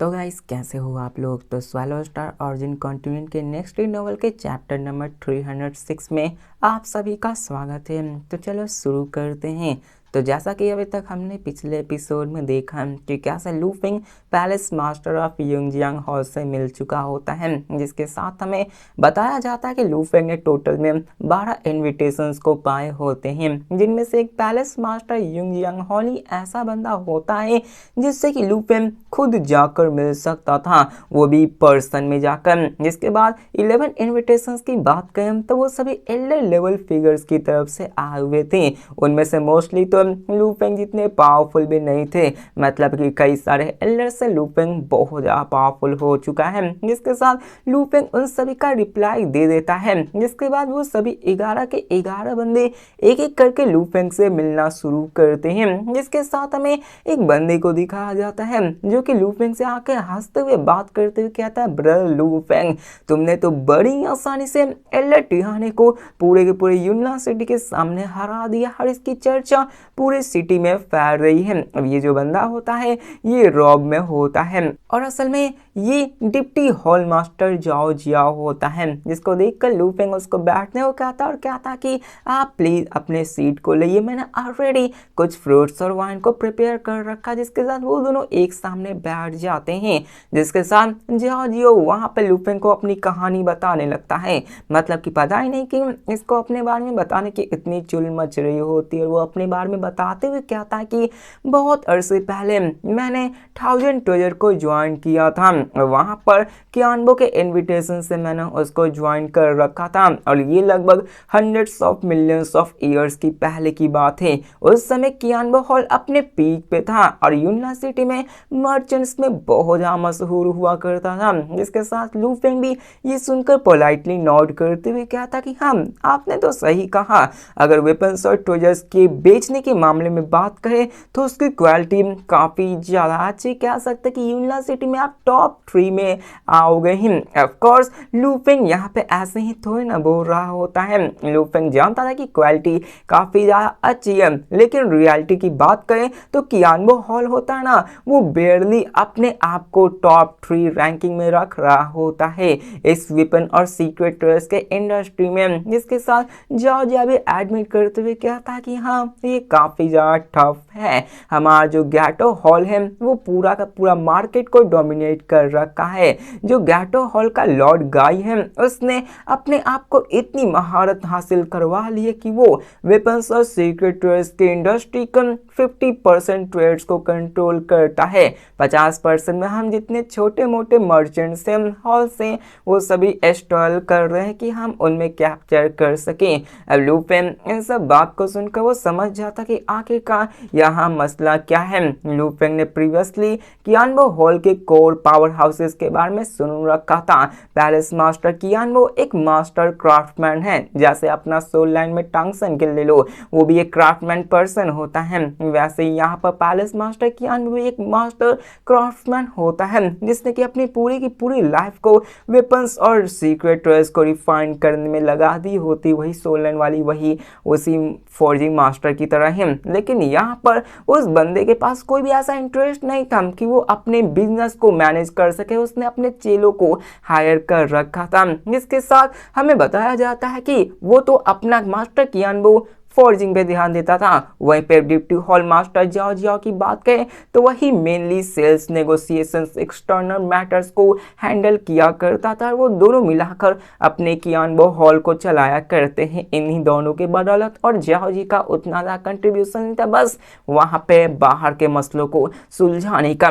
तो गाइस कैसे हो आप लोग। तो स्वैलो स्टार ऑरिजिन कॉन्टिनेंट के नेक्स्ट नॉवल के चैप्टर नंबर 306 में आप सभी का स्वागत है। तो चलो शुरू करते हैं। तो जैसा कि अभी तक हमने पिछले एपिसोड में देखा कि कैसे Lu Feng palace master of Yungjiang hall से मिल चुका होता है, जिसके साथ हमें बताया जाता है कि लू फेंग ने टोटल में 12 इन्विटेशंस को पाए होते हैं, जिनमें से एक पैलेस मास्टर युंगजियांग हॉल ही ऐसा बंदा होता है जिससे कि लू फेंग खुद जाकर मिल सकता था, वो भी पर्सन में जाकर। जिसके बाद 11 इन्विटेशंस की बात करें तो वो सभी एल्डर लेवल फिगर्स की तरफ से आए हुए थे। उनमें से मोस्टली तो लू फेंग जितने पावरफुल भी नहीं थे, मतलब कि कई सारे एल्डर से लू फेंग बहुत ज़्यादा पावरफुल हो चुका है। जिसके साथ लू फेंग उन सभी का रिप्लाई दे देता है। जिसके बाद वो सभी 11 के 11 बंदे एक एक करके लू फेंग से मिलना शुरू करते हैं। जिसके साथ हमें एक बंदे को दिखाया जाता है जो कि लू फेंग से आकर हंसते हुए बात करते हुए कहता है, ब्रदर लू फेंग, तुमने तो बड़ी आसानी से एल्डर टिहाने को पूरे के पूरे युनला सिटी के सामने हरा दिया और इसकी चर्चा पूरे सिटी में फैल रही है। अब ये जो बंदा होता है ये रॉब में होता है और असल में ये डिप्टी हॉल मास्टर जाओ जियाओ होता है, जिसको देखकर लू फेंग उसको बैठने को कहता और कहता कि आप प्लीज अपने सीट को लिए, मैंने ऑलरेडी कुछ फ्रूट्स और वाइन को प्रिपेयर कर रखा। जिसके साथ वो दोनों एक सामने बैठ जाते हैं। जिसके साथ जाओ जियो वहां पे लू फेंग को अपनी कहानी बताने लगता है, मतलब कि पता ही नहीं कि इसको अपने बारे में बताने की इतनी चुल मच रही होती है। और वो अपने बारे में बताते हुए कहता है कि बहुत अरसे पहले मैंने 1000 ट्रेजर को ज्वाइन किया था, वहां पर कियानबो के इनविटेशन से मैंने उसको ज्वाइन कर रखा था और ये लगभग hundreds of millions of years की पहले की बात है। उस समय कियानबो हॉल अपने पीक पे था और युनला सिटी में मर्चेंट्स में बहुत ज्यादा मशहूर हुआ करता था। जिसके साथ लू फेंग भी ये सुनकर पोलाइटली नॉड करते हुए कहता कि हाँ, आपने तो सही कहा। अगर वेपन्स और ट्रेजर्स के बेचने के मामले में बात करें तो उसकी क्वालिटी काफी ज्यादा अच्छी, कह सकते कि युनला सिटी में आप टॉप 3 में आओगे ही। ऑफ कोर्स लू फेंग यहाँ पे ऐसे ही थोड़ी ना बोल रहा होता है। लू फेंग जानता था कि क्वालिटी काफी ज्यादा अच्छी है, लेकिन रियलिटी की बात करें तो कियानबो हॉल होता है ना, वो बेयरली अपने आप को टॉप 3 रैंकिंग में रख रहा होता है इस वेपन और सीक्रेट ट्रेजर्स के इंडस्ट्री में। जिसके साथ जाओ जा भी एडमिट करते हुए कहता है कि हाँ, ये काफी ज्यादा टफ है। हमारा जो गैटो हॉल है वो पूरा का पूरा मार्केट को डोमिनेट कर रखा है। जो गैटो हॉल का लॉर्ड गाई है उसने अपने आप को इतनी महारत हासिल करवा ली है कि वो वेपन्स और सीक्रेट ट्रेड्स के इंडस्ट्री का 50% ट्रेड्स को कंट्रोल करता है। 50% में हम जितने छोटे मोटे मर्चेंट्स हैं हॉल से वो सभी स्टॉल कर रहे हैं कि हम उनमें कैप्चर कर सकें। अब लू फेंग इन सब बात को सुनकर वो समझ जाता कि आखिरकार यहाँ मसला क्या है। लू फेंग ने प्रीवियसली कियानबो हॉल के कोर पावर हाउसेस के बारे में सुन रखा था। पैलेस मास्टर कियानबो एक मास्टर क्राफ्टमैन है, जैसे अपना सोल लाइन में टांगसन के ले लो, वो भी एक क्राफ्टमैन पर्सन होता है। वैसे यहाँ पर पैलेस मास्टर कियानबो एक मास्टर क्राफ्टमैन होता है जिसने कि अपनी पूरी की पूरी लाइफ को वेपन्स और सीक्रेट ट्रेजर्स को रिफाइन करने में लगा दी होती, वही सोल लाइन वाली वही उसी फोर्जिंग मास्टर की तरह ही। लेकिन यहाँ पर उस बंदे के पास कोई भी ऐसा इंटरेस्ट नहीं था कि वो अपने बिजनेस को मैनेज कर सके। उसने अपने चेलों को हायर कर रखा था। जिसके साथ हमें बताया जाता है कि वो तो अपना मास्टर कियानबो फोर्जिंग पे ध्यान देता था। वहीं पे डिप्टी हॉल मास्टर जाओ जियाओ की बात करें तो वही mainly sales negotiations external matters को हैंडल किया करता था। वो दोनों मिलाकर अपने कियानबो हॉल को चलाया करते हैं। इन्हीं दोनों के बदौलत और जाओ जी का उतना ज़्यादा कंट्रीब्यूशन था बस वहाँ पे बाहर के मसलों को सुलझाने का।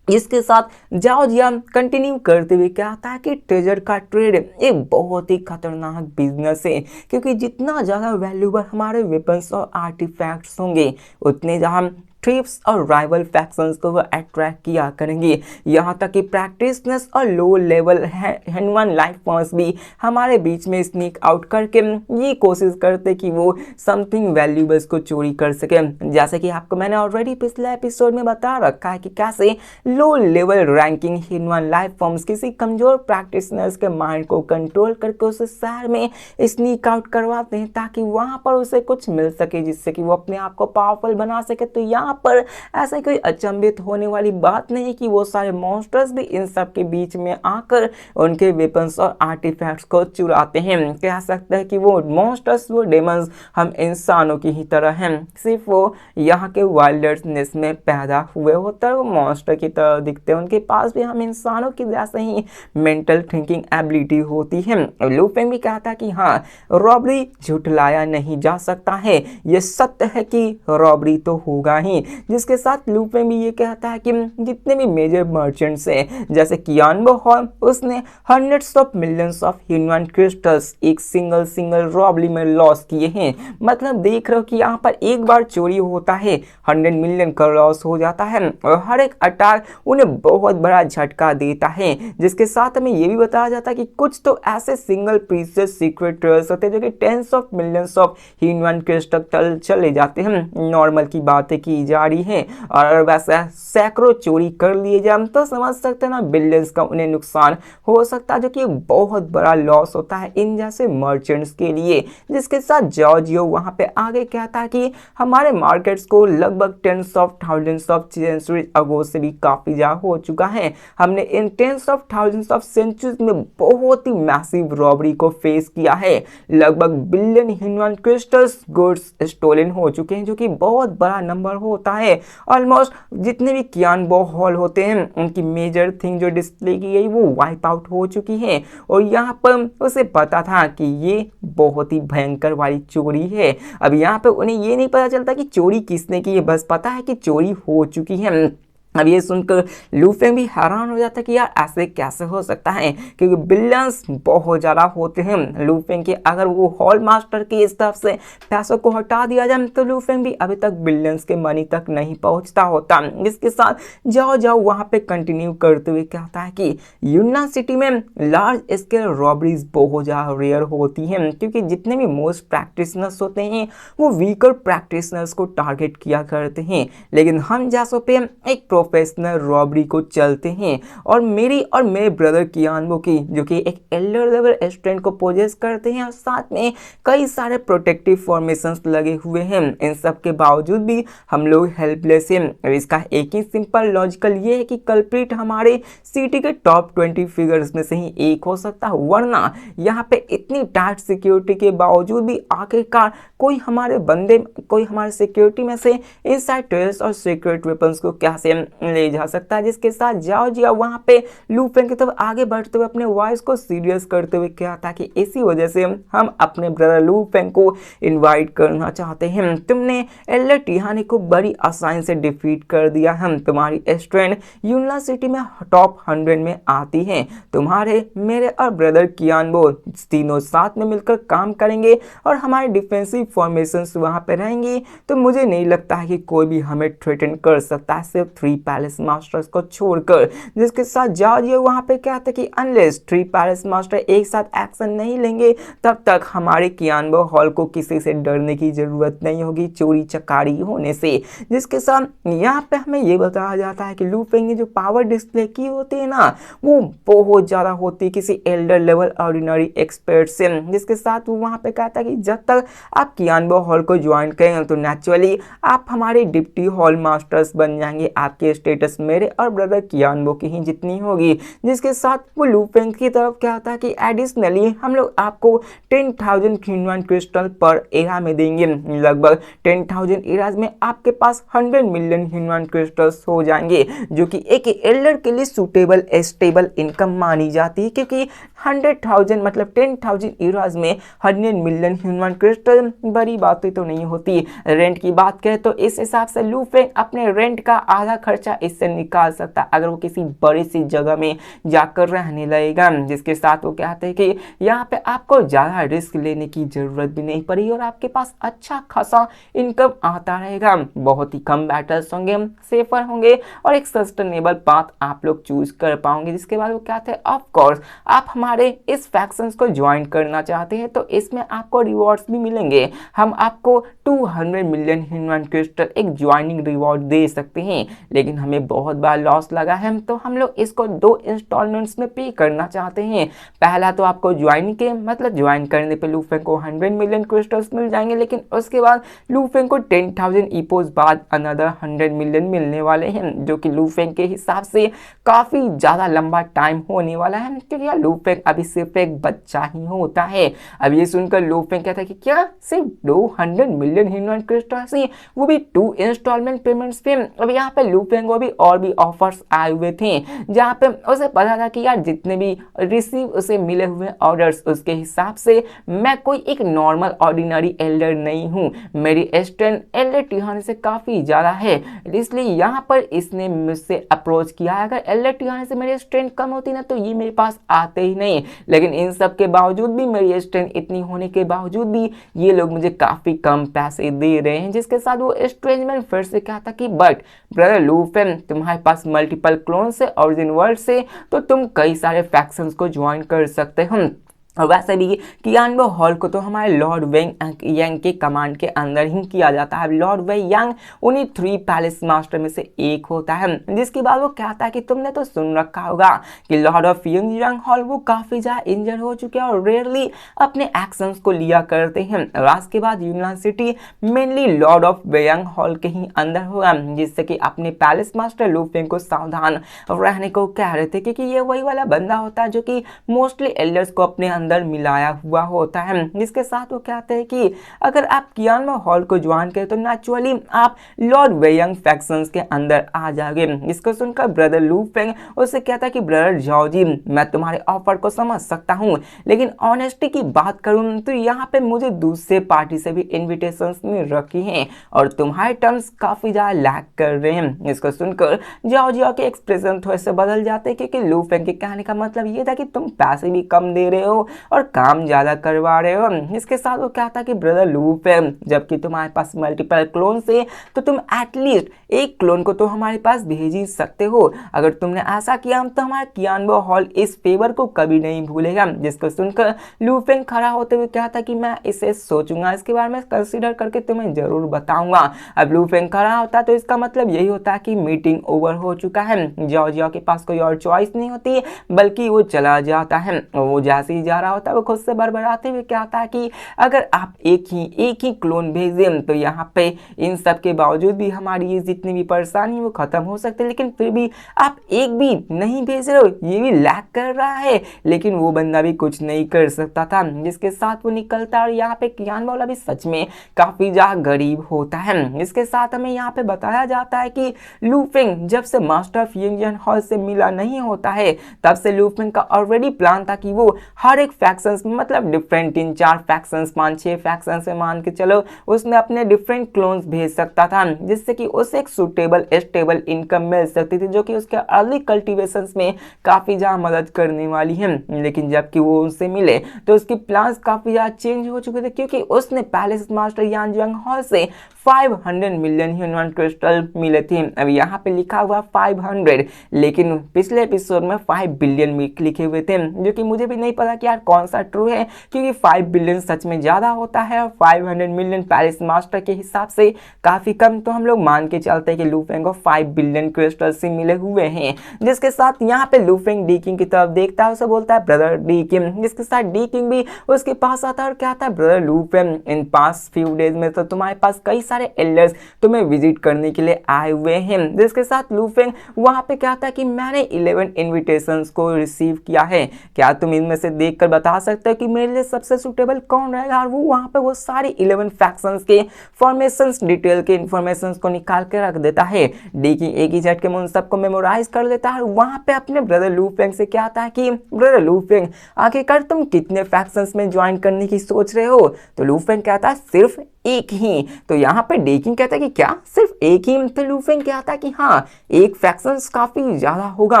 इसके साथ जाओ जिया कंटिन्यू करते हुए कहता है कि ट्रेजर का ट्रेड एक बहुत ही खतरनाक बिजनेस है, क्योंकि जितना ज़्यादा वैल्यूबल हमारे वेपन्स और आर्टिफैक्ट्स होंगे उतने ज़्यादा ट्रिप्स और राइवल फैक्शंस को वो अट्रैक्ट किया करेंगे। यहाँ तक कि प्रैक्टिसनर्स और लो लेवल हैंडवन लाइफ फॉर्म्स भी हमारे बीच में स्नीक आउट करके ये कोशिश करते कि वो समथिंग वैल्यूबल्स को चोरी कर सके। जैसे कि आपको मैंने ऑलरेडी पिछले एपिसोड में बता रखा है कि कैसे लो लेवल रैंकिंग हैंडवन लाइफ फॉर्म्स किसी कमजोर प्रैक्टिसनर्स के माइंड को कंट्रोल करके उसे शहर में स्नीक आउट करवाते हैं ताकि वहाँ पर उसे कुछ मिल सके जिससे कि वो अपने आप को पावरफुल बना सके। तो यहाँ यहाँ पर ऐसा कोई अचंभित होने वाली बात नहीं कि वो सारे मॉन्स्टर्स भी इन सब के बीच में आकर उनके वेपन्स और आर्टिफैक्ट्स को चुराते हैं। कह सकते हैं कि वो मॉन्स्टर्स, वो डेमंस हम इंसानों की ही तरह हैं, सिर्फ वो यहाँ के वाइल्डनेस में पैदा हुए होते हैं, वो मॉन्स्टर की तरह दिखते हैं। उनके पास भी हम इंसानों की जैसे ही मेंटल थिंकिंग एबिलिटी होती है। लूफेंग भी कहता है कि हाँ, रॉबरी झुठलाया नहीं जा सकता है, ये सत्य है कि रॉबरी तो होगा ही। जिसके साथ लूफेंग भी ये कहता है कि जितने भी मेजर मर्चेंट्स हैं जैसे कियानबो हॉल, उसने hundreds of millions of human crystals एक सिंगल रॉबरी में लॉस किए हैं। मतलब देख रहे हो कि यहाँ पर एक बार चोरी होता है 100 मिलियन का लॉस हो जाता है और हर एक अटैक उन्हें बहुत बड़ा झटका देता है। जिसके साथ हमें ये भी बताया जाता है कि कुछ तो ऐसे सिंगल प्रीशियस सीक्रेट ट्रेल्स होते हैं जो कि tens of millions of human crystal चले जाते हैं। नॉर्मल की बातें की जा रही है और अगर वैसा सैकड़ों चोरी कर लिए जाए तो समझ सकते हैं ना बिलियंस का उन्हें नुकसान हो सकता है, जो कि एक बहुत बड़ा लॉस होता है इन जैसे मर्चेंट्स के लिए। जिसके साथ जॉर्जियो वहां पे आगे कहता है कि हमारे मार्केट्स को लगभग tens of thousands of centuries ago से भी काफी ज्यादा हो चुका है। हमने इन tens of thousands of centuries में बहुत ही मैसिव रॉबरी को फेस किया है। लगभग billion human crystals goods stolen हो चुके हैं, जो कि बहुत बड़ा नंबर होता है। ऑलमोस्ट जितने भी कियानबो हॉल होते हैं उनकी मेजर थिंग जो डिस्प्ले की गई वो वाइप आउट हो चुकी है और यहाँ पर उसे पता था कि ये बहुत ही भयंकर वाली चोरी है। अब यहाँ पे उन्हें ये नहीं पता चलता कि चोरी किसने की है, बस पता है कि चोरी हो चुकी है। अब ये सुनकर लूफेंग भी हैरान हो जाता है कि यार ऐसे कैसे हो सकता है, क्योंकि बिलियंस बहुत ज़्यादा होते हैं। लूफेंग के अगर वो हॉल मास्टर की इस तरफ से पैसों को हटा दिया जाए तो लूफेंग भी अभी तक बिलियंस के मनी तक नहीं पहुंचता होता। इसके साथ जाओ वहाँ पे कंटिन्यू करते हुए कहता है कि यूनान सिटी में लार्ज स्केल रॉबरीज बहुत ज़्यादा रेयर होती हैं, क्योंकि जितने भी मोस्ट प्रैक्टिशनर्स होते हैं वो वीकर प्रैक्टिशनर्स को टारगेट किया करते हैं, लेकिन हम जैसों पे एक प्रोफेशनल रॉबरी को चलते हैं। और मेरे ब्रदर कियानबो की, जो कि एक एल्डर लेवल स्ट्रेंथ को पोजेस करते हैं और साथ में कई सारे प्रोटेक्टिव फॉर्मेशंस लगे हुए हैं, इन सब के बावजूद भी हम लोग हेल्पलेस हैं। इसका एक ही सिंपल लॉजिकल ये है कि कल्प्रिट हमारे सिटी के टॉप 20 फिगर्स में से ही एक हो सकता है, वरना यहाँ पे इतनी टाइट सिक्योरिटी के बावजूद भी आखिरकार कोई हमारे सिक्योरिटी में से इनसाइड ट्रेल्स और सीक्रेट वेपन्स को कैसे ले जा सकता है। जिसके साथ जाओ वहाँ पे लूफेंग की तरफ आगे बढ़ते हुए अपने वॉइस को सीरियस करते हुए कहा था कि इसी वजह से हम अपने ब्रदर लूफेंग को इनवाइट करना चाहते हैं। तुमने एल्डर टिहाने को बड़ी आसानी से डिफीट कर दिया, हम तुम्हारी स्ट्रेंथ यूनान सिटी में टॉप 100 में आती है। तुम्हारे, मेरे और ब्रदर कियानबो तीनों साथ में मिलकर काम करेंगे और हमारे डिफेंसिव फॉर्मेशंस वहां पे रहेंगी, तो मुझे नहीं लगता है कि कोई भी हमें थ्रेटन कर सकता है, सिर्फ 3 पैलेस मास्टर्स को छोड़कर। जिसके साथ जाओ वहां पे कहते हैं कि अनलेस 3 पैलेस मास्टर एक साथ एक्शन नहीं लेंगे तब तक हमारे कियानबो हॉल को किसी से डरने की जरूरत नहीं होगी चोरी चकारी होने से। जिसके साथ यहाँ पे हमें ये बताया जाता है कि लूफेंग ने जो पावर डिस्प्ले की होती है ना, वो बहुत ज्यादा होती है किसी एल्डर लेवल ऑर्डिनरी एक्सपर्ट से। जिसके साथ वो वहां पे कहता है कि जब तक आप कियानबो हॉल को ज्वाइन करेंगे तो नेचुरली आप हमारे डिप्टी हॉल मास्टर्स बन जाएंगे, आपके स्टेटस मेरे और ब्रदर कियानबो की ही जितनी होगी। जिसके साथ वो लूफेंग की तरफ कहता है कि एडिशनली हम लोग आपको 10,000 ह्यूमन क्रिस्टल पर एरा में देंगे। लगभग 10,000 एराज में आपके पास 100 मिलियन ह्यूमन क्रिस्टल्स हो जाएंगे, जो कि एक एल्डर के लिए सूटेबल स्टेबल इनकम मानी जाती है, क्योंकि 100,000 मतलब 10,000 एराज में 100 मिलियन ह्यूमन क्रिस्टल बड़ी बातें तो नहीं होती। रेंट की बात करें तो इस हिसाब से लूफेंग अपने रेंट का आधा खर्चा इससे निकाल सकता अगर वो किसी बड़ी सी जगह में जाकर रहने लगेगा। जिसके साथ वो कहते हैं कि यहाँ पे आपको ज़्यादा रिस्क लेने की जरूरत भी नहीं पड़ी और आपके पास अच्छा खासा इनकम आता रहेगा, बहुत ही कम बैटल्स होंगे, सेफर होंगे और एक सस्टेनेबल पाथ आप लोग चूज कर पाओगे। जिसके बाद वो कहते हैं ऑफ कोर्स आप हमारे इस फैक्शंस को ज्वाइन करना चाहते हैं तो इसमें आपको रिवॉर्ड्स भी मिलेंगे। हम आपको 200 मिलियन ह्यूमन क्रिस्टल एक ज्वाइनिंग रिवॉर्ड दे सकते हैं, लेकिन हमें बहुत बड़ा लॉस लगा है, तो हम लोग इसको 2 इंस्टॉलमेंट्स में पे करना चाहते हैं। पहला तो आपको ज्वाइन के मतलब ज्वाइन करने पे लूफेंग को 100 मिलियन क्रिस्टल्स मिल जाएंगे, लेकिन उसके बाद लूफेंग को 10,000 ईपोस बाद अनदर 100 मिलियन मिलने वाले हैं, जो कि लूफेंग के हिसाब से काफ़ी ज़्यादा लंबा टाइम होने वाला है, क्योंकि यार लूफेंग अभी सिर्फ एक बच्चा ही होता है। अब ये सुनकर लूफेंग कहता है कि क्या सिर्फ 200 मिलियन ह्यूमन क्रिस्टल्स ही, वो भी 2 इंस्टॉलमेंट पेमेंट्स पे। अब यहाँ पे लूफेंग को भी और भी ऑफर्स आए हुए थे, जहाँ पे उसे पता था कि यार जितने भी रिसीव उसे मिले हुए ऑर्डर्स उसके हिसाब से मैं कोई एक नॉर्मल ऑर्डिनरी एल्डर नहीं हूँ, मेरी स्ट्रेंथ एल्डर टिहाने से काफ़ी ज़्यादा है, इसलिए यहाँ पर इसने मुझसे अप्रोच किया है। अगर एल्डर टिहाने से मेरी स्ट्रेंथ कम होती ना तो ये मेरे पास आते ही नहीं, लेकिन इन सब के बावजूद भी, मेरी स्ट्रेंथ इतनी होने के बावजूद भी ये लोग मुझे काफ़ी कम पैसे दे रहे हैं। जिसके साथ वो स्ट्रेंजमैन फिर से कहता कि बट ब्रदर लूफेन, तुम्हारे पास मल्टीपल क्लोन से ओरिजिन वर्ल्ड से, तो तुम कई सारे फैक्शंस को ज्वाइन कर सकते हो। और वैसे भी कियानबो हॉल को तो हमारे लॉर्ड वेंग यांग के कमांड के अंदर ही किया जाता है। लॉर्ड वेंग यांग उन्हीं 3 पैलेस मास्टर में से एक होता है, जिसके बाद वो कहता है कि तुमने तो सुन रखा होगा कि लॉर्ड ऑफ यांग हॉल वो काफ़ी ज़्यादा इंजर हो चुके हैं और रेयरली अपने एक्शंस को लिया करते हैं। राज के बाद यूनान city mainly Lord of Wayang hall के ही अंदर होगा, जिससे कि अपने पैलेस मास्टर लूफेंग को सावधान रहने को कह रहे थे, क्योंकि ये वही वाला बंदा होता है जो कि मोस्टली एल्डर्स को अपने अंदर मिलाया हुआ होता है। जिसके साथ वो कहते हैं कि अगर आप कियानबो हॉल को ज्वाइन करें तो नेचुरली आप लॉर्ड वेयांग फैक्शंस के अंदर आ जाओगे। इसको सुनकर ब्रदर लूफेंग उससे कहता है कि ब्रदर जाओजी, मैं तुम्हारे ऑफर को समझ सकता हूँ, लेकिन ऑनेस्टी की बात करूँ तो यहाँ पे मुझे दूसरे पार्टी से भी इन्विटेशंस मिल रखी हैं और तुम्हारे टर्म्स काफ़ी ज़्यादा लैक कर रहे हैं। इसको सुनकर जाओ के एक्सप्रेशन थोड़े से बदल जाते हैं, क्योंकि लूफेंग के कहने का मतलब ये था कि तुम पैसे भी कम दे रहे हो और काम ज़्यादा करवा रहे हो। इसके साथ वो कहता कि ब्रदर लूफेंग, जबकि तुम्हारे पास मल्टीपल क्लोन से, तो तुम एटलीस्ट एक क्लोन को तो हमारे पास भेज ही सकते हो। अगर तुमने ऐसा किया तो हमारा कियानबो हॉल इस फेवर को कभी नहीं भूलेगा। जिसको सुनकर लूफेंग खड़ा होते हुए कहता कि मैं इसे सोचूंगा, इसके बारे में कंसीडर करके तुम्हें जरूर बताऊंगा। अब लूफेंग खड़ा होता तो इसका मतलब यही होता है कि मीटिंग ओवर हो चुका है। जाओ के पास कोई और चॉइस नहीं होती, बल्कि वो चला जाता है। वो जैसे ही जा रहा होता है वो खुद से बड़बड़ाते हुए कहता है कि अगर आप एक ही क्लोन भेज दें तो यहाँ पे इन सब के बावजूद भी हमारी ये जितनी भी परेशानी वो खत्म हो सकती है, लेकिन फिर भी आप एक भी नहीं भेज रहे हो, ये भी लैक कर रहा है। लेकिन वो बंदा भी कुछ नहीं कर सकता था। जिसके साथ वो निकलता है और यहाँ पे कियान वाला भी सच में काफी ज्यादा गरीब होता है। इसके साथ हमें यहाँ पे बताया जाता है कि लूफेंग जब से मास्टर ऑफ यांग हॉल से मिला नहीं होता है, तब से लूफेंग का ऑलरेडी प्लान था कि वो हर एक फैक्शंस में, मतलब डिफरेंट 3-4 फैक्शंस 5-6 फैक्शंस में मान के चलो उसमें अपने डिफरेंट क्लोन्स भेज सकता था, जिससे कि उसे एक सुटेबल स्टेबल इनकम मिल सकती थी, जो कि उसके अर्ली कल्टीवेशंस में काफी ज्यादा मदद करने वाली है। लेकिन जबकि वो उनसे मिले तो उसकी प्लान्स काफी ज्यादा चेंज हो चुके थे, क्योंकि उसने पैलेस मास्टर यांग हॉल से 500 मिलियन ह्यूमन क्रिस्टल मिले थे। अब यहाँ पे लिखा हुआ 500, लेकिन पिछले एपिसोड में 5 बिलियन लिखे हुए थे, जो कि मुझे भी नहीं पता कि यार कौन सा ट्रू है, क्योंकि 5 बिलियन सच में ज्यादा होता है और 500 मिलियन पैलेस मास्टर के हिसाब से काफी कम। तो हम लोग मान के चलते हैं कि लूफेंग को 5 बिलियन क्रिस्टल से मिले हुए हैं। जिसके साथ यहाँ पे लूफेंग डी किंग की तरफ देखता है, उसे बोलता है ब्रदर डी किंग। जिसके साथ डी किंग भी उसके पास आता है और कहता है brother Lufeng, in past few days में तो तुम्हारे पास कई सारे एल्डर्स तुम्हें विजिट करने के लिए आए हुए हैं। जिसके साथ लूफेंग वहां पे कहता है कि मैंने 11 इनविटेशंस को रिसीव किया है, क्या तुम इनमें से देखकर बता सकते हो कि मेरे लिए सबसे सुटेबल कौन रहेगा। और वो वहां पे वो सारी 11 फैक्शंस के फॉर्मेशंस डिटेल के इंफॉर्मेशंस को निकाल के रख देता है। डी की एक ही झटके में उन सबको मेमोराइज कर लेता है। वहां पे अपने ब्रदर लूफेंग से कहता है कि ब्रदर लूफेंग, आखिरकार तुम कितने फैक्शंस में ज्वाइन करने की सोच रहे हो। तो लूफेंग कहता है सिर्फ एक ही। तो यहाँ पे डेकिंग कहता है कि क्या सिर्फ एक ही। तो लूफेंग कहता है कि हाँ, एक फैक्शंस काफी ज्यादा होगा।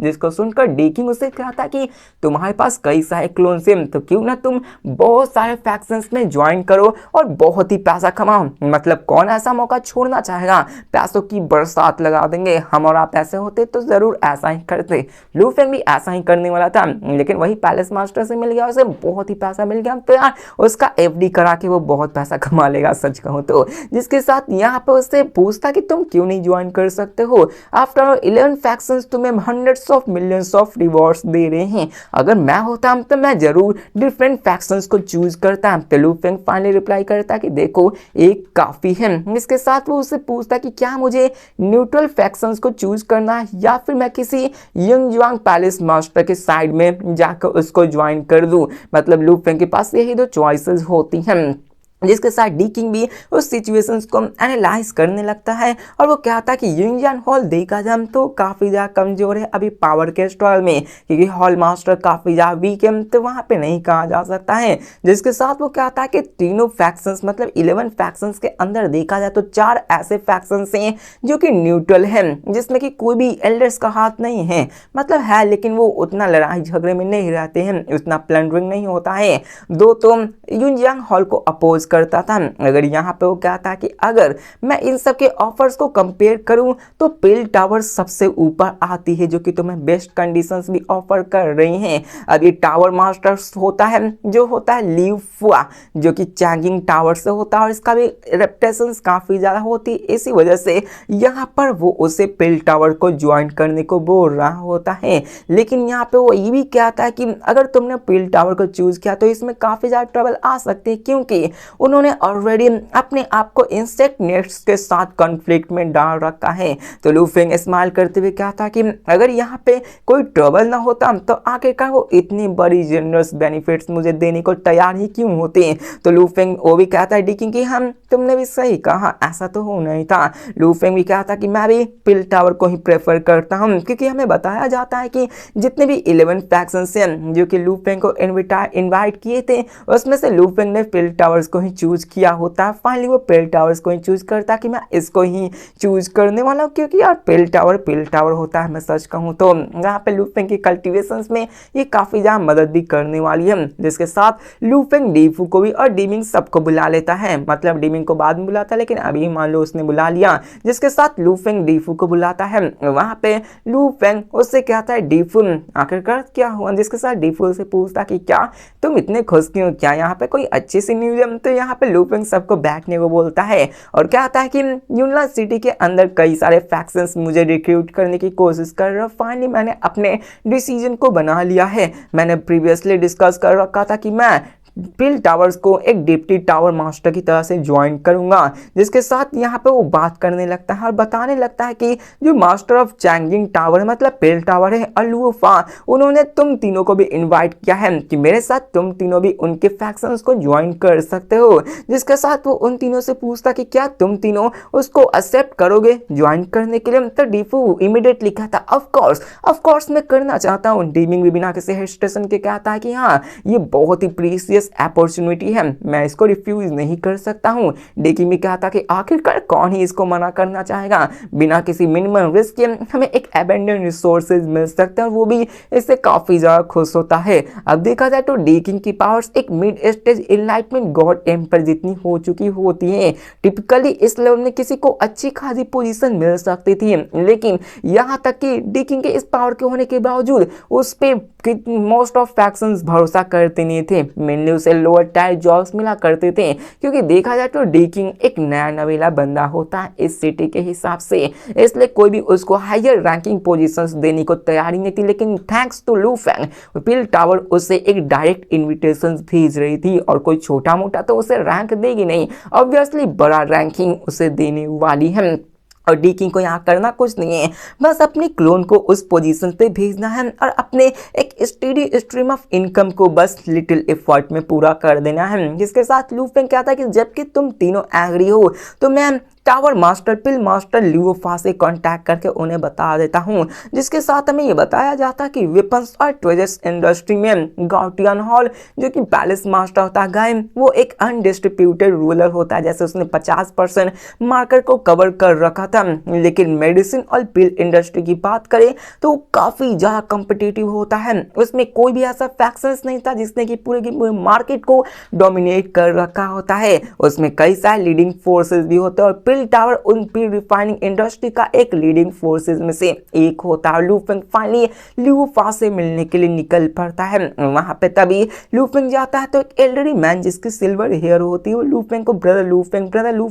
जिसको सुनकर डेकिंग उसे कहता है कि तुम्हारे पास कई सारे क्लोन्स हैं, तो क्यों ना तुम बहुत सारे फैक्शंस में ज्वाइन करो और बहुत ही पैसा कमाओ। मतलब कौन ऐसा मौका छोड़ना चाहेगा, पैसों की बरसात लगा देंगे। हम और आप ऐसे होते तो जरूर ऐसा ही करते। लूफेंग भी ऐसा ही करने वाला था, लेकिन वही पैलेस मास्टर से मिल गया, उसे बहुत ही पैसा मिल गया। तो यार उसका एफडी करा के वो बहुत पैसा कमा लेगा। मैं सच कहूँ तो, जिसके साथ यहाँ पे उससे पूछता कि तुम क्यों नहीं ज्वाइन कर सकते हो, आफ्टर 11 फैक्शंस तुम्हें hundreds of millions of rewards दे रहे हैं, अगर मैं होता तो मैं जरूर डिफरेंट फैक्शंस को चूज करता। तो लू फेंग फाइनली रिप्लाई करता कि देखो एक काफी है। इसके साथ वो उससे पूछता कि क्या मुझे न्यूट्रल फैक्शंस को चूज करना है या फिर मैं किसी यंग जुआंग पैलेस मास्टर के साइड में जाकर उसको ज्वाइन कर दूं। मतलब लू फेंग के पास यही दो चॉइसेस होती हैं, जिसके साथ डी किंग भी उस सिचुएशंस को एनालाइज करने लगता है और वो कहता है कि यूजियन हॉल देखा जाए तो काफ़ी ज़्यादा कमज़ोर है अभी पावर के स्ट्रगल में, क्योंकि हॉल मास्टर काफ़ी ज़्यादा वीक है, तो वहाँ पे नहीं कहा जा सकता है। जिसके साथ वो कहता है कि तीनों फैक्शंस मतलब 11 फैक्शंस के अंदर देखा जाए तो 4 ऐसे फैक्शंस हैं जो कि न्यूट्रल हैं, जिसमें कि कोई भी एल्डर्स का हाथ नहीं है, मतलब है लेकिन वो उतना लड़ाई झगड़े में नहीं रहते हैं, उतना प्लंडरिंग नहीं होता है। दो तो यूजियन हॉल को अपोज करता था। अगर यहाँ पे वो कहता है कि अगर मैं इन सब के ऑफर्स को कंपेयर करूं तो पेल टावर सबसे ऊपर आती है, जो कि तुम्हें बेस्ट कंडीशंस भी ऑफर कर रही हैं। अब ये टावर मास्टर होता है जो होता है लीव फुआ, जो कि चैंगिंग टावर से होता है और इसका भी रेपुटेशन काफी ज्यादा होती है, इसी वजह से यहाँ पर वो उसे पेल टावर को ज्वाइन करने को बोल रहा होता है। लेकिन यहाँ पे वो ये भी कहता है कि अगर तुमने पेल टावर को चूज किया तो इसमें काफी ज्यादा ट्रबल आ सकती है, क्योंकि उन्होंने ऑलरेडी अपने आप को इंसेक्ट नेट्स के साथ कॉन्फ्लिक्ट में डाल रखा है। तो लू फेंग स्माइल करते हुए कहता कि अगर यहाँ पे कोई ट्रबल ना होता तो आखिरकार वो इतनी बड़ी जनरस बेनिफिट्स मुझे देने को तैयार ही क्यों होते। तो लू फेंग वो भी कहता है डिकिंग कि हम तुमने भी सही कहा, ऐसा तो हो नहीं था। लू फेंग भी कहता कि मैं भी पिल टावर को ही प्रेफर करता हूँ, क्योंकि हमें बताया जाता है कि जितने भी 11 फैक्शंस हैं जो कि लू फेंग को इनवाइट किए थे, उसमें से लू फेंग ने पिल टावर्स को ही चूज किया होता। फाइनली वो पेल टावर्स को ही चूज करता कि मैं इसको ही चूज करने वाला हूँ, क्योंकि यार पेल टावर होता है। मैं सच कहूँ तो यहाँ पे लू फेंग की कल्टीवेशंस में ये काफी ज्यादा मदद भी करने वाली है। जिसके साथ लू फेंग डीफू को भी और डीमिंग सबको बुला लेता है, मतलब डीमिंग को बाद में बुलाता है लेकिन अभी मान लो उसने बुला लिया। जिसके साथ लू फेंग डीफू को बुलाता है, वहां पे लू फेंग उससे कहता है डीफू आखिरकार क्या हुआ। जिसके साथ डीफू से पूछता कि क्या तुम इतने खुश क्यों, क्या यहाँ पे कोई अच्छी सी न्यूज है। तो यहाँ पे लू फेंग सबको बैठने को बोलता है और कहता है कि यूनला सिटी के अंदर कई सारे फैक्शंस मुझे रिक्रूट करने की कोशिश कर रहे हैं। फाइनली मैंने अपने डिसीजन को बना लिया है। मैंने प्रीवियसली डिस्कस कर रखा था कि मैं पिल टावर्स को एक डिप्टी टावर मास्टर की तरह से ज्वाइन करूंगा। जिसके साथ यहाँ पे वो बात करने लगता है और बताने लगता है कि जो मास्टर ऑफ चैंगिंग टावर है मतलब पिल टावर है अलूफा, उन्होंने तुम तीनों को भी इनवाइट किया है कि मेरे साथ तुम तीनों भी उनके फैक्शंस को ज्वाइन कर सकते हो। जिसके साथ वो उन तीनों से पूछता कि क्या तुम तीनों उसको एक्सेप्ट करोगे ज्वाइन करने के लिए। तो डीफू इमीडिएटली कहता ऑफ कोर्स मैं करना चाहता हूँ। डीमिंग भी बिना किसी हेजिटेशन के कहता है कि हाँ ये बहुत ही प्रीशियस अपॉर्चुनिटी है, मैं इसको रिफ्यूज नहीं कर सकता हूँ। डेकी में कहता कि आखिरकार कौन ही इसको मना करना चाहेगा, बिना किसी मिनिमम रिस्क के हमें एक एबेंडन रिसोर्सेज मिल सकते हैं और वो भी इससे काफी ज्यादा खुश होता है। अब देखा जाए तो डेकिंग की पावर्स एक mid stage enlightenment God emperor जितनी हो चुकी होती है। टिपिकली इस लेवल में किसी को अच्छी खासी पोजीशन मिल सकती थी, लेकिन यहाँ तक कि डेकिंग के इस पावर के होने के बावजूद उस पे मोस्ट ऑफ फैक्शंस भरोसा करते नहीं थे, मेनली उसे लोअर टायर जॉब्स मिला करते थे, क्योंकि देखा जाए तो डेकिंग एक नया नवेला बंदा होता है इस सिटी के हिसाब से, इसलिए कोई भी उसको हायर रैंकिंग पोजीशंस देने को तैयारी नहीं थी। लेकिन thanks to Lu Feng pill tower उसे एक डायरेक्ट इन्विटेशन भेज रही थी और कोई छोटा मोटा तो उसे रैंक देगी नहीं, ऑब्वियसली बड़ा रैंकिंग उसे देने वाली है। और डीकिंग को यहाँ करना कुछ नहीं है, बस अपनी क्लोन को उस पोजीशन पे भेजना है और अपने एक स्टेडी स्ट्रीम ऑफ इनकम को बस लिटिल एफर्ट में पूरा कर देना है। जिसके साथ लू फेंग कहता है कि जबकि तुम तीनों एग्री हो तो मैं टावर मास्टर पिल मास्टर ल्यूफा से कांटेक्ट करके उन्हें बता देता हूँ। जिसके साथ हमें ये बताया जाता है कि वेपन्स और ट्रेजर्स इंडस्ट्री में गार्डियन हॉल जो कि पैलेस मास्टर होता है वो एक अनडिस्ट्रीब्यूटेड रूलर होता है, जैसे उसने 50% मार्केट को कवर कर रखा था। लेकिन मेडिसिन और पिल इंडस्ट्री की बात करें तो काफी ज्यादा कॉम्पिटिटिव होता है, उसमें कोई भी ऐसा फैक्शंस नहीं था जिसने कि पूरे की पूरे मार्केट को डोमिनेट कर रखा होता है। उसमें कई सारे लीडिंग फोर्सेस भी होते हैं और पिल टावर उन पिल रिफाइनिंग इंडस्ट्री का एक लीडिंग फोर्सेस में से एक होता है। लू फेंग फाइनली लियू फा से मिलने के लिए निकल पड़ता है। वहां पे तभी लू फेंग जाता है तो एक एल्डरली मैन जिसकी सिल्वर हेयर होती है वो लू फेंग को ब्रदर लू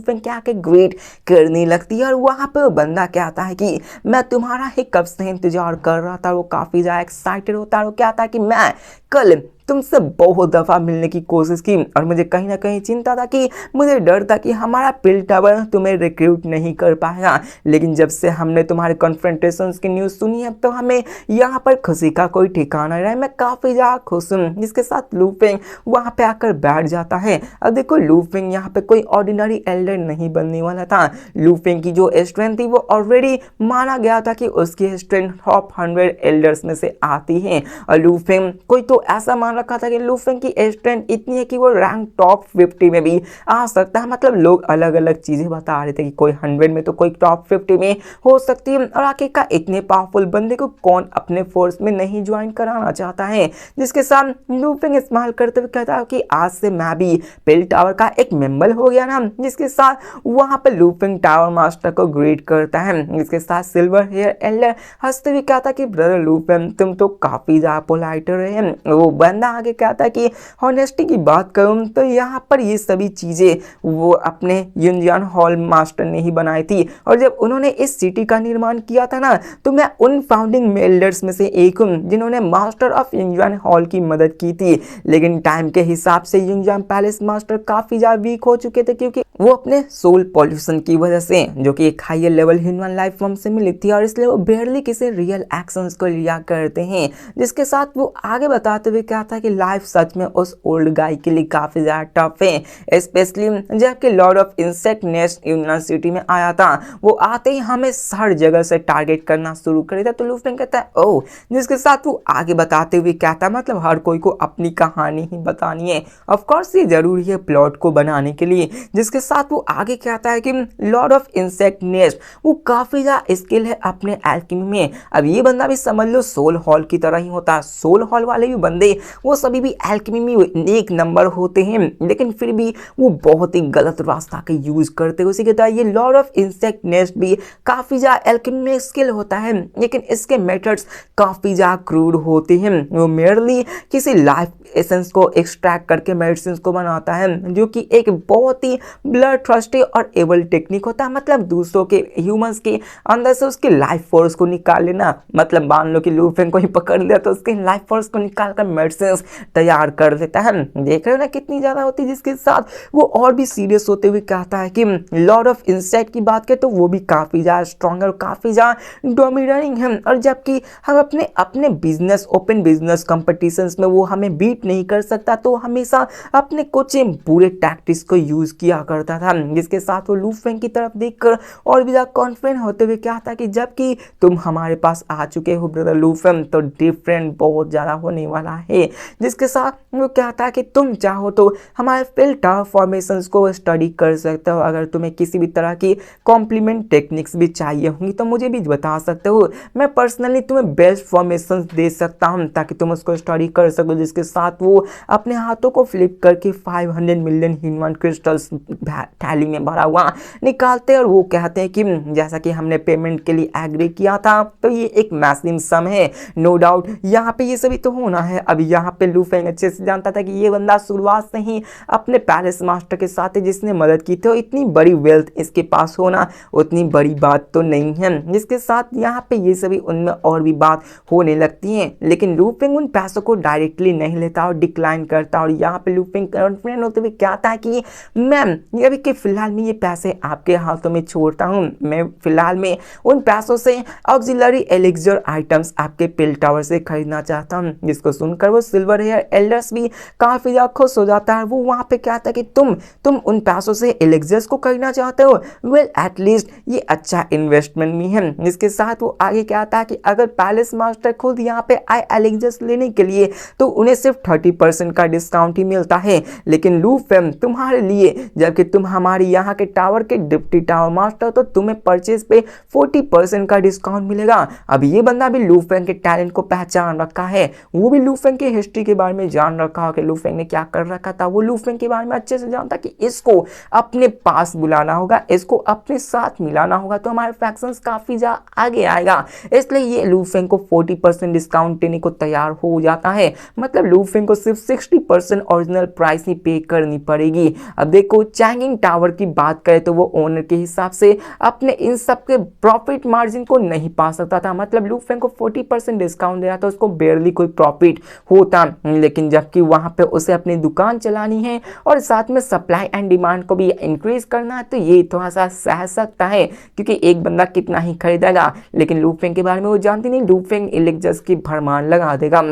फेंग क्या के ग्रेट करने लगती है। और वहां पे वो बंदा कहता है कि मैं तुम्हारा ही कब से इंतजार कर रहा था। वो काफी ज्यादा एक्साइटेड होता है। वो कहता है कि मैं कल तुमसे बहुत दफा मिलने की कोशिश की और मुझे कहीं ना कहीं चिंता था कि मुझे डर था कि हमारा पिल टावर तुम्हें रिक्रूट नहीं कर पाएगा, लेकिन जब से हमने तुम्हारे कॉन्फ्रेंटेशंस की न्यूज़ सुनी है तो हमें यहाँ पर खुशी का कोई ठिकाना नहीं रहा है। मैं काफ़ी ज़्यादा खुश हूँ। जिसके साथ लू फेंग वहाँ पे आकर बैठ जाता है। अब देखो लू फेंग यहाँ पे कोई ऑर्डिनरी एल्डर नहीं बनने वाला था। लू फेंग की जो स्ट्रेंथ थी वो ऑलरेडी माना गया था कि उसकी स्ट्रेंथ टॉप 100 एल्डर्स में से आती है। और लू फेंग कोई तो ऐसा मान रखा था कि लू फेंग की स्ट्रेंथ इतनी है कि वो रैंक टॉप 50 में भी आ सकता है। मतलब लोग अलग अलग चीजें बता रहे थे कि कोई 100 में तो कोई टॉप 50 में हो सकती है। और आखिरकार इतने पावरफुल बंदे को कौन अपने फोर्स में नहीं ज्वाइन कराना चाहता है। जिसके साथ लू फेंग इस्तेमाल करते हुए कहता है कि आज से मैं भी पिल टावर का एक मेंबर हो गया ना। जिसके साथ वहां पर लू फेंग टावर मास्टर को ग्रीट करता है। जिसके साथ सिल्वर हेयर एल्डर हंसते हुए कहता कि ब्रदर लू फेंग तुम तो काफी ज्यादा पोलाइट रहे हैं। वो बंदा आगे कहता है कि हॉनेस्टी की बात करूं तो यहाँ पर ये सभी चीजें वो अपने युनजान हॉल मास्टर ने ही बनाई थी। और जब उन्होंने इस सिटी का निर्माण किया था ना तो मैं उन फाउंडिंग मेल्डर्स में से एक हूँ जिन्होंने मास्टर ऑफ युनजान हॉल की मदद की थी। लेकिन टाइम के हिसाब से युनजान पैलेस मास्टर काफी ज्यादा वीक हो चुके थे क्योंकि वो अपने सोल पॉल्यूशन की वजह से जो कि एक higher level human life form से मिली थी और इसलिए वो बेयरली किसी रियल एक्शंस को लिया करते हैं। जिसके साथ वो आगे बताते हुए कहता है कि लाइफ सच में उस ओल्ड गाय के लिए काफी ज्यादा टफ है, स्पेशली जबकि Lord of insect nest university में आया था। वो आते ही हमें हर जगह से टारगेट करना शुरू कर दिया। तो लू फेंग कहता है ओह। जिसके साथ वो आगे बताते हुए कहता है मतलब हर कोई को अपनी कहानी ही बतानी है। ऑफ कोर्स ये जरूरी है प्लॉट को बनाने के लिए। जिसके साथ वो आगे कहता है कि लॉर्ड ऑफ इंसेक्ट नेस्ट वो काफी ज्यादा स्किल है अपने एल्केमी में। अब ये बंदा भी समझ लो सोल हॉल की तरह ही होता है। सोल हॉल वाले भी बंदे वो सभी भी एल्केमी में एक नंबर होते हैं, लेकिन फिर भी वो बहुत ही गलत रास्ता का यूज करते हैं। उसी के तरह ये लॉर्ड ऑफ इंसेक्ट नेस्ट भी काफी ज्यादा एल्केमी में स्किल होता है, लेकिन इसके मेथड्स काफी ज्यादा क्रूड होते हैं। वो मेयरली किसी लाइफ एसेंस को एक्सट्रैक्ट करके मेडिसिन को बनाता है, जो कि एक बहुत ही ब्लड ट्रस्टी और एबल टेक्निक होता है। मतलब दूसरों के ह्यूमंस के अंदर से उसके लाइफ फोर्स को निकाल लेना। मतलब मान लो कि लू फेंग को ही पकड़ लिया तो उसके लाइफ फोर्स को निकाल कर मेडिसिन तैयार कर देता है। देख रहे हो ना कितनी ज्यादा होती है। जिसके साथ वो और भी सीरियस होते हुए कहता है कि लॉर्ड ऑफ इंसेक्ट की बात करें तो वो भी काफी ज्यादा स्ट्रॉन्ग और काफी ज्यादा डोमिनेटिंग है। और जबकि हम अपने अपने बिजनेस ओपन बिजनेस कंपटीशंस में वो हमें बीट नहीं कर सकता तो हमेशा अपने कुछ बुरे टैक्टिक्स को यूज किया करता था। जिसके साथ वो लू फेंग की तरफ देखकर और भी ज्यादा कॉन्फिडेंट होते हुए कहता कि जबकि तुम हमारे पास आ चुके हो ब्रदर लू फेंग तो डिफरेंट बहुत ज्यादा होने वाला है। जिसके साथ वो कहता है कि तुम चाहो तो हमारे पिल टावर फॉर्मेशंस को स्टडी कर सकते हो। अगर तुम्हें किसी भी तरह की कॉम्प्लीमेंट टेक्निक्स भी चाहिए होंगी तो मुझे भी बता सकते हो। मैं पर्सनली तुम्हें बेस्ट फॉर्मेशंस दे सकता हूं ताकि तुम उसको स्टडी कर सको। जिसके साथ वो अपने हाथों को फ्लिप करके 500 मिलियन ह्यूमन क्रिस्टल्स थैली में भरा हुआ निकालते और वो कहते हैं कि जैसा कि हमने पेमेंट के लिए एग्री किया था तो ये एक मैसिव सम है, नो डाउट यहाँ पे ये सभी तो होना है। अब यहाँ पे लू फेंग अच्छे से जानता था कि ये बंदा शुरुआत से ही अपने पैलेस मास्टर के साथ है जिसने मदद की थी और इतनी बड़ी वेल्थ इसके पास होना उतनी बड़ी बात तो नहीं है। जिसके साथ यहाँ पे ये सभी उनमें और भी बात होने लगती है, लेकिन लू फेंग उन पैसों को डायरेक्टली नहीं लेता और डिक्लाइन करता। और यहाँ पे लू फेंग कॉन्फिडेंट होते हुए कहता है कि मैम ये अभी कि फिलहाल में ये पैसे आपके हाथों में छोड़ता हूँ। मैं फिलहाल में उन पैसों से ऑक्सिलरी एलिक्सर आइटम्स आपके पिल टावर से खरीदना चाहता हूँ। जिसको सुनकर वो सिल्वर हेयर एल्डर्स भी काफी ज्यादा खुश हो जाता है। वो वहां पे कहता है कि तुम उन पैसों से एलिक्सर्स को खरीदना चाहते हो। वेल एटलीस्ट ये अच्छा इन्वेस्टमेंट भी है। जिसके साथ वो आगे कहता है कि अगर पैलेस मास्टर खुद यहाँ पे आए एलिक्सर्स लेने के लिए तो उन्हें सिर्फ 30% का डिस्काउंट ही मिलता है, लेकिन लू फेंग तुम्हारे लिए जबकि तुम हमारे यहाँ के टावर के डिप्टी टावर मास्टर तो तुम्हें परचेज पे 40% का डिस्काउंट मिलेगा। अब ये बंदा भी लू फेंग के टैलेंट को पहचान रखा है। वो भी लू फेंग के हिस्ट्री के बारे में जान रखा हो कि लू फेंग ने क्या कर रखा था, वो लू फेंग के बारे में अच्छे से जानता कि इसको अपने पास बुलाना होगा, इसको अपने साथ मिलाना होगा तो हमारे फैक्शंस काफी ज्यादा आगे आएगा। इसलिए ये लू फेंग को 40% डिस्काउंट देने को तैयार हो जाता है। मतलब लू फेंग को सिर्फ 60% ओरिजिनल प्राइस ही पे करनी पड़ेगी। अब देखो चैंगिंग टावर की बात करें तो वो ओनर के हिसाब से अपने इन सब के प्रॉफिट मार्जिन को नहीं पा सकता था। मतलब लू फेंग को 40% डिस्काउंट दे रहा था, उसको बेयरली कोई प्रॉफिट होता, लेकिन जबकि वहां पे उसे अपनी दुकान चलानी है और साथ में सप्लाई एंड डिमांड को भी इंक्रीज करना है तो ये थोड़ा सा सह सकता है, क्योंकि एक बंदा कितना ही खरीदेगा। लेकिन लू फेंग के बारे में वो जानती नहीं, लू फेंग इलेक्जस की भरमार लगा देगा,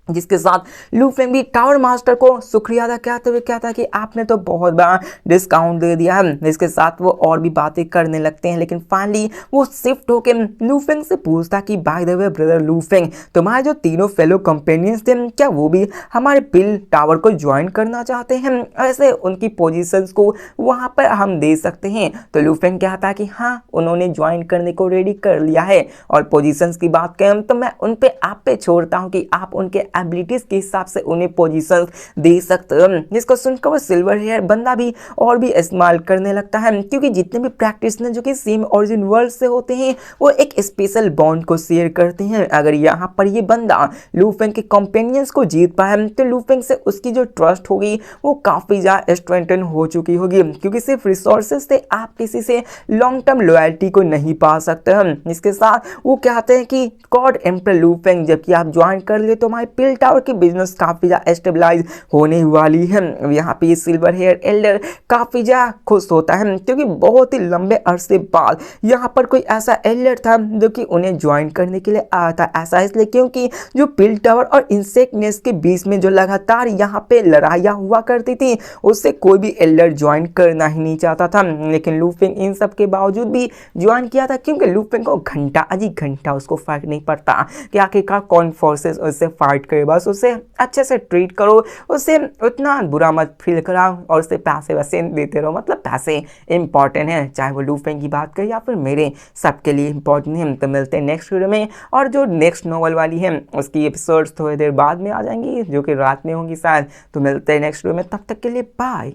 जिसके साथ लू फेंग भी टावर मास्टर को शुक्रिया अदा करते हुए कहता है कि आपने तो बहुत बड़ा डिस्काउंट दे दिया है। इसके साथ वो और भी बातें करने लगते हैं, लेकिन फाइनली वो शिफ्ट होकर लू फेंग से पूछता कि बाय द वे ब्रदर लू फेंग, तुम्हारे जो तीनों फेलो कंपेनियंस थे क्या वो भी हमारे पिल टावर को ज्वाइन करना चाहते हैं? ऐसे उनकी पोजीशंस को वहां पर हम दे सकते हैं। तो लू फेंग कहता है कि हाँ उन्होंने ज्वाइन करने को रेडी कर लिया है, और पोजीशंस की बात करें तो मैं उन पे आप पे छोड़ता हूँ कि आप उनके एबिलिटीज के हिसाब से उन्हें पोजीशन दे सकते हैं। जिसको सुनकर वो सिल्वर हेयर बंदा भी और भी इस्तेमाल करने लगता है, क्योंकि जितने भी प्रैक्टिशनर जो कि सेम ओरिजिन वर्ल्ड से होते हैं वो एक स्पेशल बॉन्ड को शेयर करते हैं। अगर यहाँ पर ये बंदा लू फेंग के कंपेनियंस को जीत पाया तो लू फेंग से उसकी जो ट्रस्ट होगी वो काफी ज्यादा स्ट्रेंथन हो चुकी होगी, क्योंकि सिर्फ रिसोर्सेज से आप किसी से लॉन्ग टर्म लॉयल्टी को नहीं पा सकते हैं। इसके साथ वो कहते हैं कि गॉड एम्पर लू फेंग, जबकि आप ज्वाइन कर लिए तो हमारे पिल टावर की बिजनेस काफी ज्यादा स्टेबलाइज होने वाली है। यहाँ पे सिल्वर हेयर एल्डर काफी ज्यादा खुश होता है, क्योंकि बहुत ही लंबे अरसे बाद यहाँ पर कोई ऐसा एल्डर था जो कि उन्हें ज्वाइन करने के लिए आया था। ऐसा इसलिए क्योंकि जो पिल टावर और इंसेक्ट नेस्ट के बीच में जो लगातार यहाँ पे लड़ाइयाँ हुआ करती थी उससे कोई भी एल्डर ज्वाइन करना ही नहीं चाहता था, लेकिन लू फेंग इन सब के बावजूद भी ज्वाइन किया था, क्योंकि लू फेंग को घंटा अजी घंटा उसको फर्क नहीं पड़ता कि आखिरकार कौन फोर्सेस उससे फाइट करे, बस उसे अच्छे से ट्रीट करो, उसे उतना बुरा मत फील कराओ और उसे पैसे वैसे देते रहो। मतलब पैसे इंपॉर्टेंट है, चाहे वो लू फेंग की बात करें या फिर मेरे, सबके लिए इंपॉर्टेंट है। तो मिलते हैं नेक्स्ट वीडियो में, और जो नेक्स्ट नॉवल वाली है उसकी एपिसोड्स थोड़ी देर बाद में आ जाएंगी, जो कि रात में होंगी शायद। तो मिलते हैं नेक्स्ट वीडियो में, तब तक के लिए बाय।